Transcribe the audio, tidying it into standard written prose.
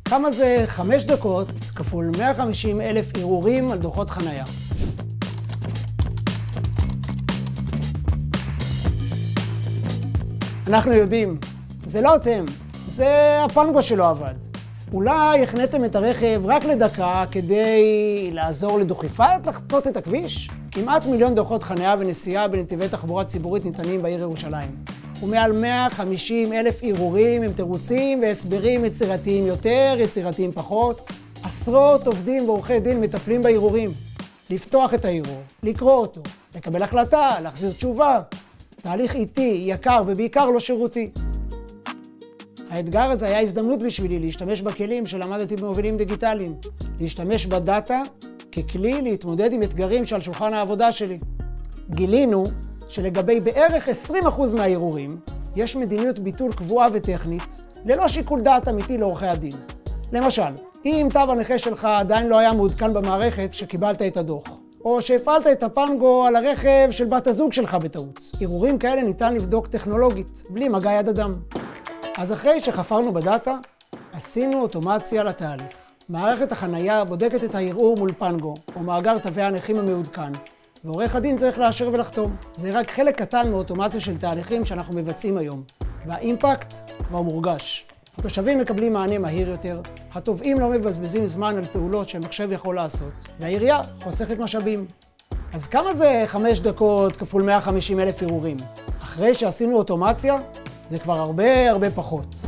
כמה זה 5 דקות כפול 150,000 ערעורים על דוחות חנייה? אנחנו יודעים, זה לא אתם, זה הפנגו שלא עבד. אולי הכנתם את הרכב רק לדקה כדי לעזור לדוכיפת לחצות את הכביש? כמעט 1,000,000 דוחות חנייה ונסיעה בנתיבי תחבורה ציבורית ניתנים בעיר ירושלים. ומעל 150,000 ערעורים עם תירוצים והסברים יצירתיים יותר, יצירתיים פחות. עשרות עובדים ועורכי דין מטפלים בערעורים. לפתוח את הערעור, לקרוא אותו, לקבל החלטה, להחזיר תשובה. תהליך איטי, יקר ובעיקר לא שירותי. האתגר הזה היה הזדמנות בשבילי להשתמש בכלים שלמדתי במובילים דיגיטליים. להשתמש בדאטה ככלי להתמודד עם אתגרים שעל שולחן העבודה שלי. גילינו שלגבי בערך 20% מהערעורים יש מדיניות ביטול קבועה וטכנית ללא שיקול דעת אמיתי לעורכי הדין. למשל, אם תו הנכה שלך עדיין לא היה מעודכן במערכת שקיבלת את הדוח, או שהפעלת את הפנגו על הרכב של בת הזוג שלך בטעות. ערעורים כאלה ניתן לבדוק טכנולוגית, בלי מגע יד אדם. אז אחרי שחפרנו בדאטה, עשינו אוטומציה לתהליך. מערכת החנייה בודקת את הערעור מול פנגו, או מאגר תווי הנכים המעודכן, ועורך הדין צריך לאשר ולחתום. זה רק חלק קטן מאוטומציה של תהליכים שאנחנו מבצעים היום, והאימפקט כבר מורגש. התושבים מקבלים מענה מהיר יותר, התובעים לא מבזבזים זמן על פעולות שהמחשב יכול לעשות, והעירייה חוסכת משאבים. אז כמה זה 5 דקות כפול 150,000 ערעורים? אחרי שעשינו אוטומציה, זה כבר הרבה פחות.